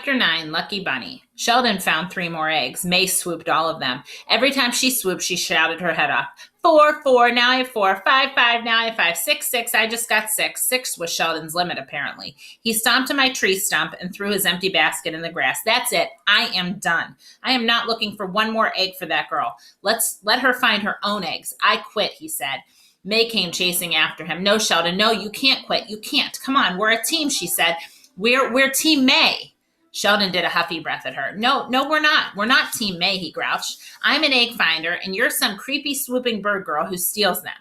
Chapter 9, Lucky Bunny. Sheldon found 3 more eggs. May swooped all of them. Every time she swooped, she shouted her head off. 4, 4, now I have 4. 5, 5, now I have 5. 6, 6, I just got 6. 6 was Sheldon's limit, apparently. He stomped to my tree stump and threw his empty basket in the grass. That's it. I am done. I am not looking for one more egg for that girl. Let her find her own eggs. I quit, he said. May came chasing after him. No, Sheldon, no, you can't quit. You can't. Come on, we're a team, she said. We're Team May. Sheldon did a huffy breath at her. No, we're not. We're not Team May, he grouched. I'm an egg finder, and you're some creepy swooping bird girl who steals them.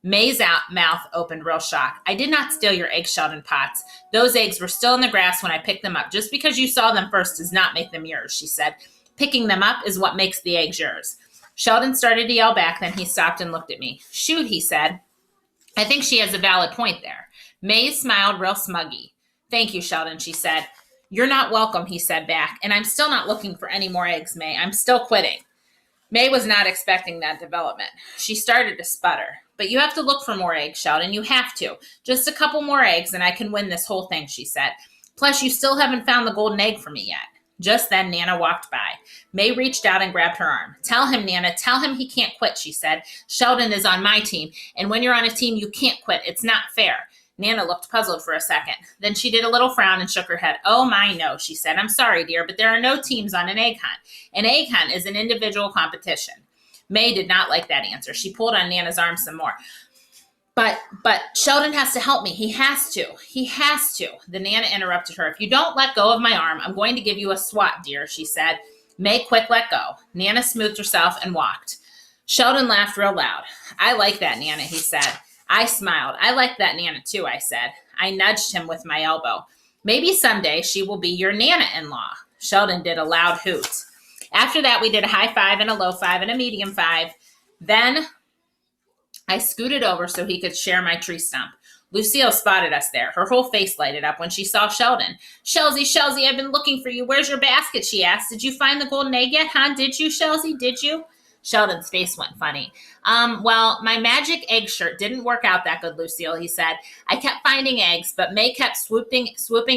May's mouth opened real shocked. I did not steal your eggs, Sheldon Potts. Those eggs were still in the grass when I picked them up. Just because you saw them first does not make them yours, she said. Picking them up is what makes the eggs yours. Sheldon started to yell back, then he stopped and looked at me. Shoot, he said. I think she has a valid point there. May smiled real smuggy. Thank you, Sheldon, she said. You're not welcome, he said back, and I'm still not looking for any more eggs, May. I'm still quitting. May was not expecting that development. She started to sputter. But you have to look for more eggs, Sheldon. You have to. Just a couple more eggs and I can win this whole thing, she said. Plus, you still haven't found the golden egg for me yet. Just then, Nana walked by. May reached out and grabbed her arm. Tell him, Nana, tell him he can't quit, she said. Sheldon is on my team, and when you're on a team, you can't quit. It's not fair. Nana looked puzzled for a second. Then she did a little frown and shook her head. Oh, my, no, she said. I'm sorry, dear, but there are no teams on an egg hunt. An egg hunt is an individual competition. May did not like that answer. She pulled on Nana's arm some more. But Sheldon has to help me. He has to. He has to. The Nana interrupted her. If you don't let go of my arm, I'm going to give you a swat, dear, she said. May quick let go. Nana smoothed herself and walked. Sheldon laughed real loud. I like that, Nana, he said. I smiled. I like that Nana, too, I said. I nudged him with my elbow. Maybe someday she will be your Nana-in-law. Sheldon did a loud hoot. After that, we did a high five and a low five and a medium five. Then I scooted over so he could share my tree stump. Lucille spotted us there. Her whole face lighted up when she saw Sheldon. Shelsey, I've been looking for you. Where's your basket, she asked. Did you find the golden egg yet, huh? Did you, Shelsey? Did you? Sheldon's face went funny. Well, my magic egg shirt didn't work out that good, Lucille, he said. I kept finding eggs, but May kept swooping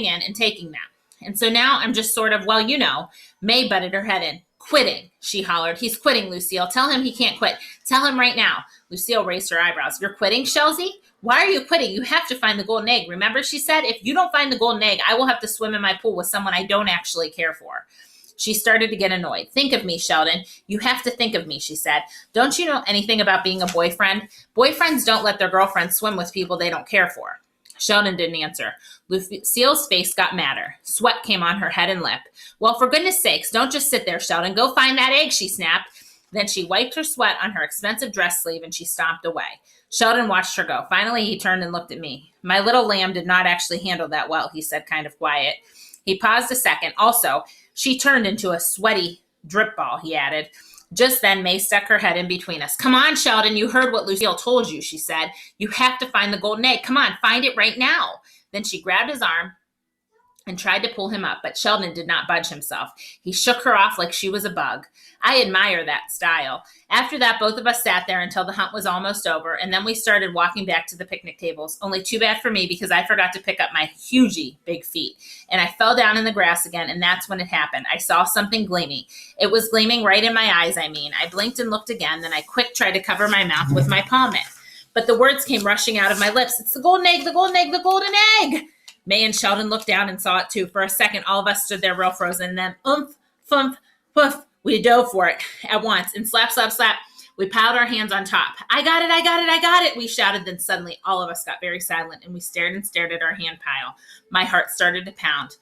in and taking them. And so now I'm just sort of, well, you know. May butted her head in. Quitting, she hollered. He's quitting, Lucille. Tell him he can't quit. Tell him right now. Lucille raised her eyebrows. You're quitting, Shelsey? Why are you quitting? You have to find the golden egg. Remember, she said, if you don't find the golden egg, I will have to swim in my pool with someone I don't actually care for. She started to get annoyed. Think of me, Sheldon. You have to think of me, she said. Don't you know anything about being a boyfriend? Boyfriends don't let their girlfriends swim with people they don't care for. Sheldon didn't answer. Lucille's face got madder. Sweat came on her head and lip. Well, for goodness sakes, don't just sit there, Sheldon. Go find that egg, she snapped. Then she wiped her sweat on her expensive dress sleeve and she stomped away. Sheldon watched her go. Finally, he turned and looked at me. My little lamb did not actually handle that well, he said, kind of quiet. He paused a second. Also, she turned into a sweaty drip ball, he added. Just then, May stuck her head in between us. Come on, Sheldon, you heard what Lucille told you, she said. You have to find the golden egg. Come on, find it right now. Then she grabbed his arm and tried to pull him up, but Sheldon did not budge himself. He shook her off like she was a bug. I admire that style. After that, both of us sat there until the hunt was almost over, and then we started walking back to the picnic tables. Only too bad for me because I forgot to pick up my hugely big feet, and I fell down in the grass again, and that's when it happened. I saw something gleaming. It was gleaming right in my eyes, I mean. I blinked and looked again, then I quick tried to cover my mouth with my palm mitt. But the words came rushing out of my lips. It's the golden egg, the golden egg, the golden egg! May and Sheldon looked down and saw it too. For a second, all of us stood there real frozen. And then, thump, poof, we dove for it at once. And slap, slap, slap, we piled our hands on top. I got it, we shouted. Then suddenly, all of us got very silent, and we stared and stared at our hand pile. My heart started to pound.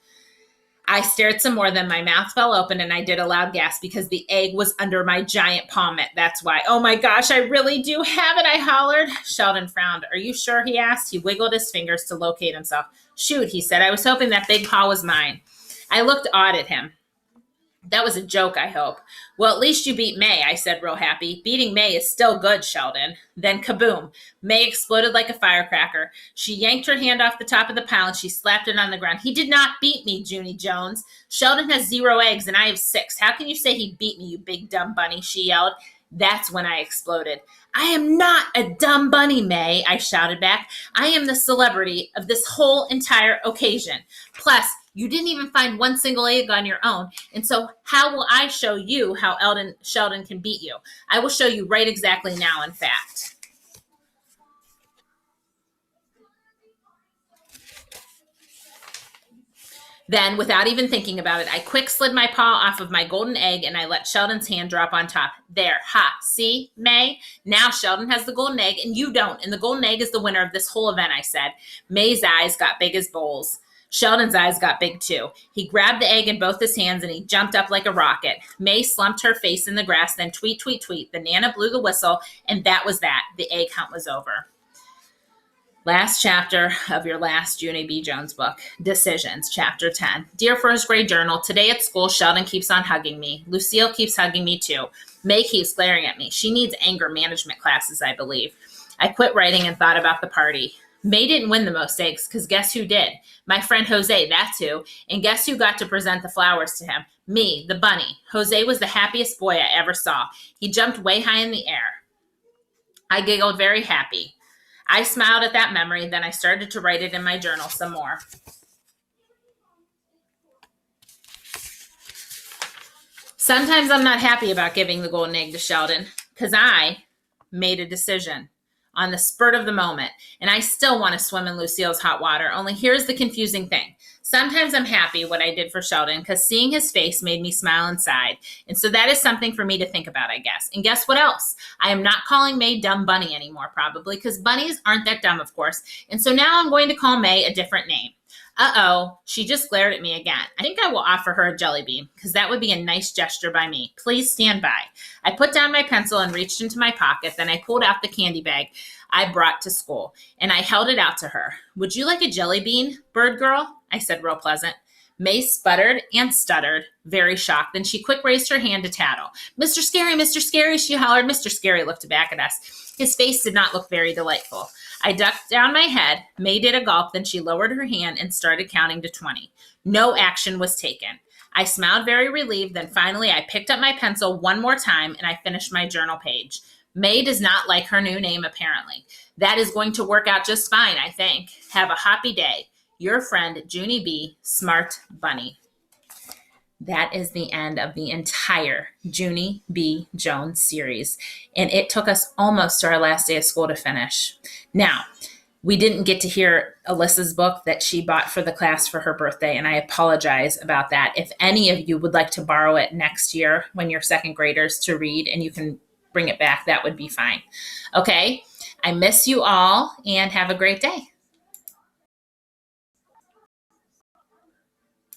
I stared some more, then my mouth fell open, and I did a loud gasp because the egg was under my giant palm mitt. That's why. Oh my gosh, I really do have it, I hollered. Sheldon frowned. Are you sure, he asked. He wiggled his fingers to locate himself. Shoot, he said. I was hoping that big paw was mine. I looked odd at him. That was a joke, I hope. Well, at least you beat May, I said real happy. Beating May is still good, Sheldon. Then kaboom. May exploded like a firecracker. She yanked her hand off the top of the pile and she slapped it on the ground. He did not beat me, Junie Jones. Sheldon has 0 eggs and I have 6. How can you say he beat me, you big dumb bunny, she yelled. That's when I exploded. I am not a dumb bunny, May, I shouted back. I am the celebrity of this whole entire occasion. Plus, You didn't even find one single egg on your own. And so how will I show you how Sheldon can beat you? I will show you right exactly now, in fact. Then, without even thinking about it, I quick slid my paw off of my golden egg and I let Sheldon's hand drop on top. There, ha, see, May? Now Sheldon has the golden egg and you don't. And the golden egg is the winner of this whole event, I said. May's eyes got big as bowls. Sheldon's eyes got big too. He grabbed the egg in both his hands and he jumped up like a rocket. May slumped her face in the grass, then tweet, tweet, tweet. The Nana blew the whistle, and that was that. The egg hunt was over. Last chapter of your last Junie B. Jones book, Decisions, Chapter 10. Dear First Grade Journal, today at school, Sheldon keeps on hugging me. Lucille keeps hugging me too. May keeps glaring at me. She needs anger management classes, I believe. I quit writing and thought about the party. May didn't win the most eggs, because guess who did? My friend Jose, that's who. And guess who got to present the flowers to him? Me, the bunny. Jose was the happiest boy I ever saw. He jumped way high in the air. I giggled very happy. I smiled at that memory, then I started to write it in my journal some more. Sometimes I'm not happy about giving the golden egg to Sheldon, because I made a decision on the spurt of the moment, and I still want to swim in Lucille's hot water, only here's the confusing thing. Sometimes I'm happy what I did for Sheldon because seeing his face made me smile inside. And so that is something for me to think about, I guess. And guess what else? I am not calling May Dumb Bunny anymore, probably, because bunnies aren't that dumb, of course. And so now I'm going to call May a different name. Uh-oh, she just glared at me again. I think I will offer her a jelly bean, because that would be a nice gesture by me. Please stand by. I put down my pencil and reached into my pocket. Then I pulled out the candy bag I brought to school, and I held it out to her. Would you like a jelly bean, bird girl? I said real pleasant. May sputtered and stuttered, very shocked. Then she quick raised her hand to tattle. Mr. Scary, she hollered. Mr. Scary looked back at us. His face did not look very delightful. I ducked down my head. May did a gulp, then she lowered her hand and started counting to 20. No action was taken. I smiled very relieved, then finally I picked up my pencil one more time and I finished my journal page. May does not like her new name, apparently. That is going to work out just fine, I think. Have a happy day. Your friend, Junie B. Smart Bunny. That is the end of the entire Junie B. Jones series. And it took us almost to our last day of school to finish. Now, we didn't get to hear Alyssa's book that she bought for the class for her birthday, and I apologize about that. If any of you would like to borrow it next year when you're second graders to read and you can bring it back, that would be fine. Okay, I miss you all and have a great day.